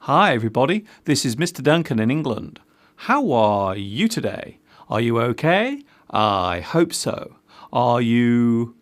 Hi everybody, this is Mr. Duncan in England. How are you today? Are you okay? I hope so. Are you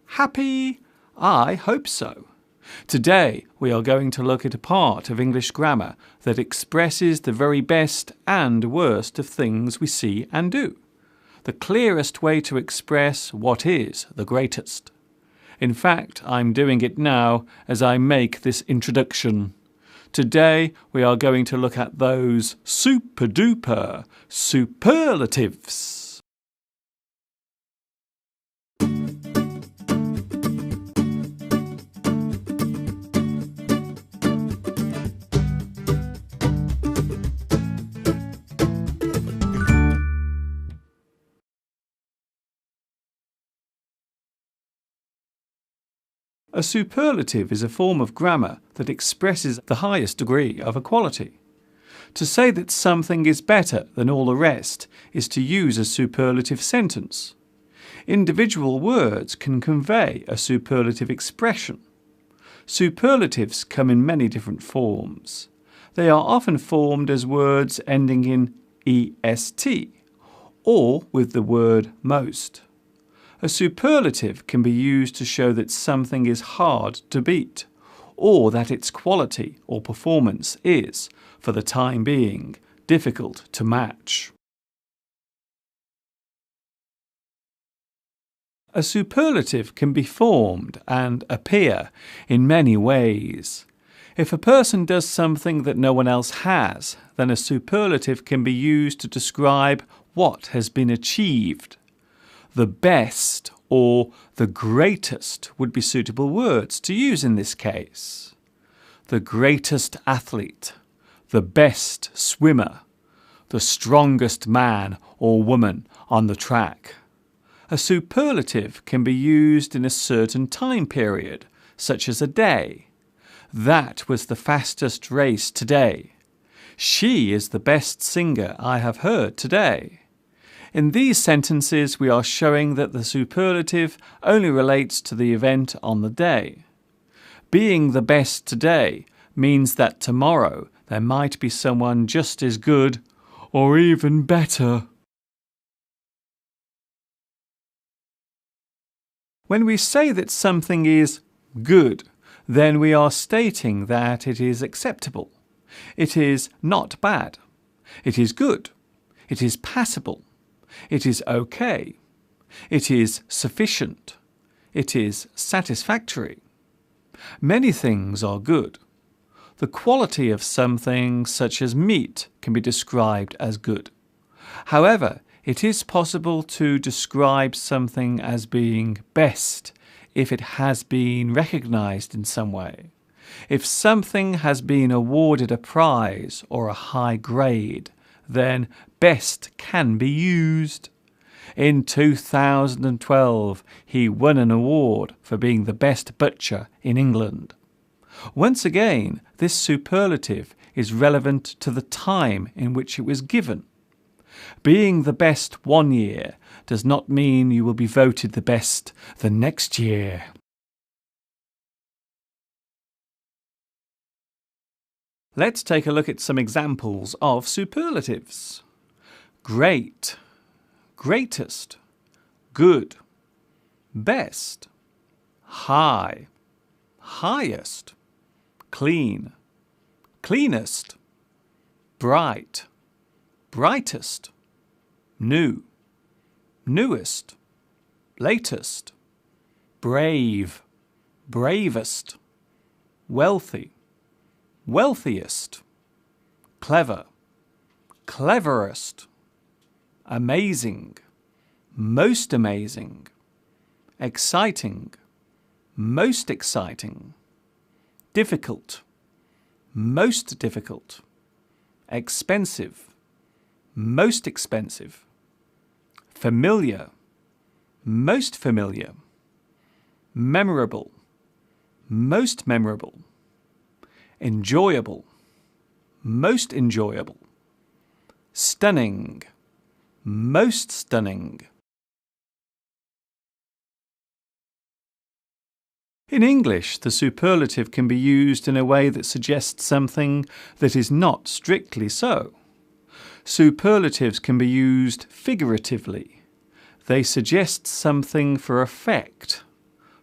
happy? I hope so. Today we are going to look at a part of English grammar that expresses the very best and worst of things we see and do. The clearest way to express what is the greatest. In fact, I'm doing it now as I make this introduction. Today we are going to look at those super-duper superlatives. A superlative is a form of grammar that expresses the highest degree of equality. To say that something is better than all the rest is to use a superlative sentence. Individual words can convey a superlative expression. Superlatives come in many different forms. They are often formed as words ending in est or with the word most. A superlative can be used to show that something is hard to beat, or that its quality or performance is, for the time being, difficult to match. A superlative can be formed and appear in many ways. If a person does something that no one else has, then a superlative can be used to describe what has been achieved. The best or the greatest would be suitable words to use in this case. The greatest athlete, the best swimmer, the strongest man or woman on the track. A superlative can be used in a certain time period, such as a day. That was the fastest race today. She is the best singer I have heard today. In these sentences, we are showing that the superlative only relates to the event on the day. Being the best today means that tomorrow there might be someone just as good or even better. When we say that something is good, then we are stating that it is acceptable. It is not bad. It is good. It is passable. It is okay. It is sufficient. It is satisfactory. Many things are good. The quality of something, such as meat, can be described as good. However, it is possible to describe something as being best if it has been recognized in some way. If something has been awarded a prize or a high grade, then best can be used. In 2012, he won an award for being the best butcher in England. Once again, this superlative is relevant to the time in which it was given. Being the best one year does not mean you will be voted the best the next year. Let's take a look at some examples of superlatives. Great, greatest, good, best, high, highest, clean, cleanest, bright, brightest, new, newest, latest, brave, bravest, wealthy, wealthiest, clever, cleverest, amazing, most amazing, exciting, most exciting, difficult, most difficult, expensive, most expensive, familiar, most familiar, memorable, most memorable, enjoyable, most enjoyable, stunning, most stunning. In English, the superlative can be used in a way that suggests something that is not strictly so. Superlatives can be used figuratively. They suggest something for effect.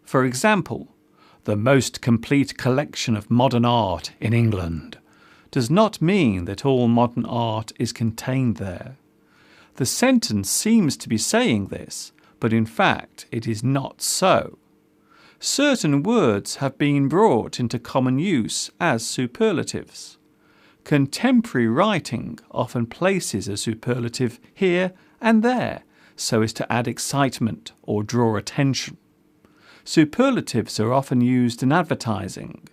For example, the most complete collection of modern art in England does not mean that all modern art is contained there. The sentence seems to be saying this, but in fact it is not so. Certain words have been brought into common use as superlatives. Contemporary writing often places a superlative here and there so as to add excitement or draw attention. Superlatives are often used in advertising.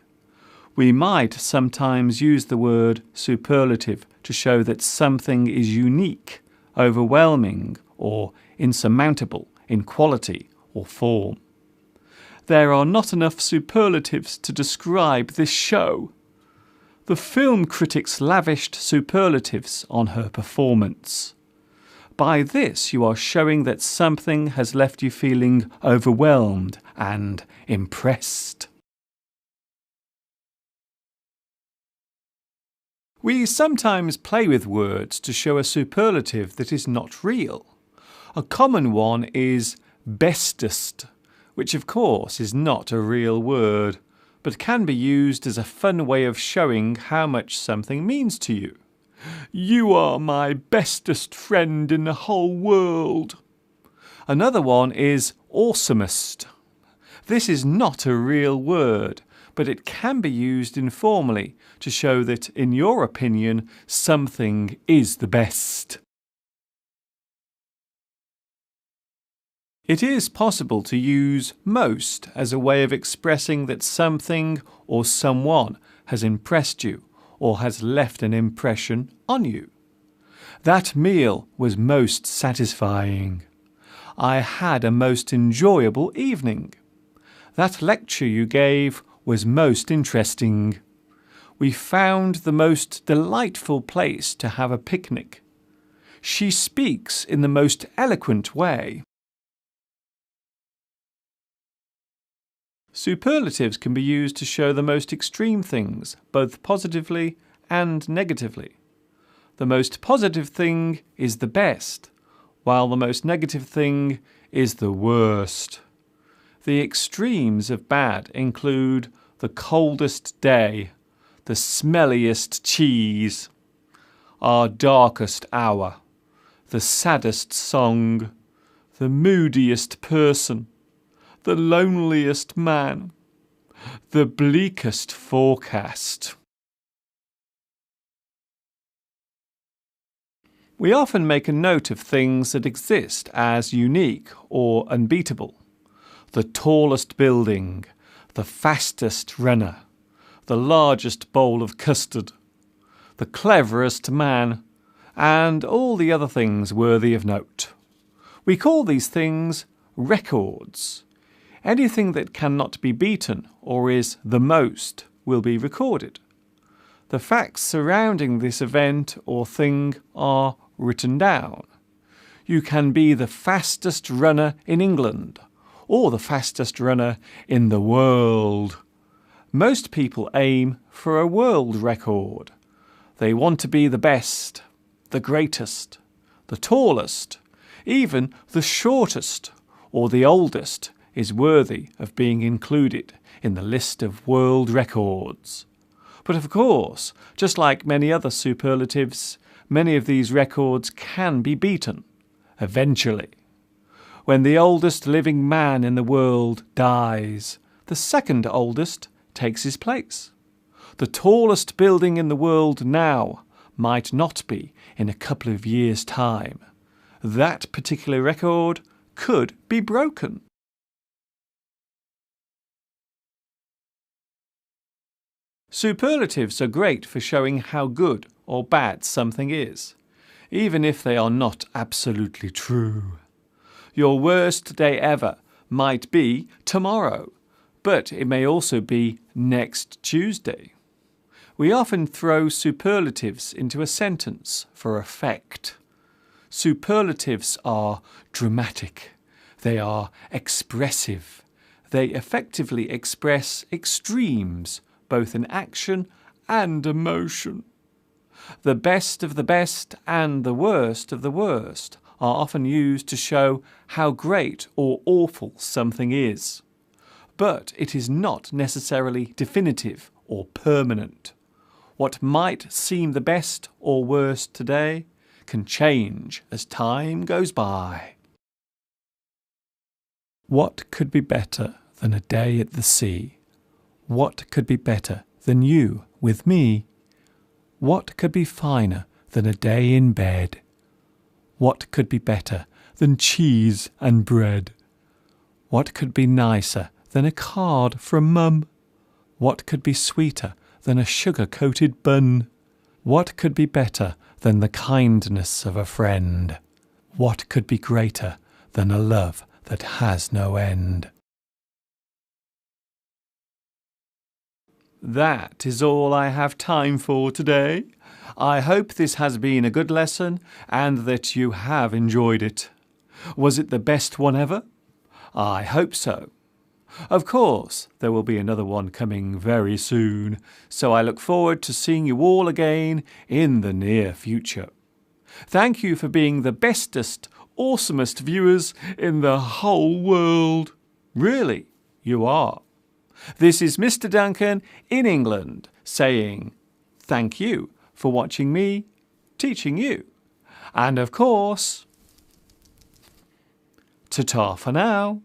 We might sometimes use the word superlative to show that something is unique, overwhelming, or insurmountable in quality or form. There are not enough superlatives to describe this show. The film critics lavished superlatives on her performance. By this you are showing that something has left you feeling overwhelmed and impressed. We sometimes play with words to show a superlative that is not real. A common one is bestest, which of course is not a real word, but can be used as a fun way of showing how much something means to you. You are my bestest friend in the whole world. Another one is awesomest. This is not a real word, but it can be used informally to show that, in your opinion, something is the best. It is possible to use most as a way of expressing that something or someone has impressed you or has left an impression on you. That meal was most satisfying. I had a most enjoyable evening. That lecture you gave was most interesting. We found the most delightful place to have a picnic. She speaks in the most eloquent way. Superlatives can be used to show the most extreme things, both positively and negatively. The most positive thing is the best, while the most negative thing is the worst. The extremes of bad include the coldest day, the smelliest cheese, our darkest hour, the saddest song, the moodiest person, the loneliest man, the bleakest forecast. We often make a note of things that exist as unique or unbeatable. The tallest building, the fastest runner, the largest bowl of custard, the cleverest man, and all the other things worthy of note. We call these things records. Anything that cannot be beaten or is the most will be recorded. The facts surrounding this event or thing are written down. You can be the fastest runner in England or the fastest runner in the world. Most people aim for a world record. They want to be the best, the greatest, the tallest, even the shortest or the oldest is worthy of being included in the list of world records. But of course, just like many other superlatives, many of these records can be beaten, eventually. When the oldest living man in the world dies, the second oldest takes his place. The tallest building in the world now might not be in a couple of years' time. That particular record could be broken. Superlatives are great for showing how good or bad something is, even if they are not absolutely true. Your worst day ever might be tomorrow, but it may also be next Tuesday. We often throw superlatives into a sentence for effect. Superlatives are dramatic, they are expressive, They effectively express extremes, both in action and emotion. The best of the best and the worst of the worst are often used to show how great or awful something is. But it is not necessarily definitive or permanent. What might seem the best or worst today can change as time goes by. What could be better than a day at the sea? What could be better than you with me? What could be finer than a day in bed? What could be better than cheese and bread? What could be nicer than a card from Mum? What could be sweeter than a sugar-coated bun? What could be better than the kindness of a friend? What could be greater than a love that has no end? That is all I have time for today. I hope this has been a good lesson and that you have enjoyed it. Was it the best one ever? I hope so. Of course, there will be another one coming very soon, so I look forward to seeing you all again in the near future. Thank you for being the bestest, awesomest viewers in the whole world. Really, you are. This is Mr. Duncan in England saying thank you for watching me teaching you. And of course, ta-ta for now.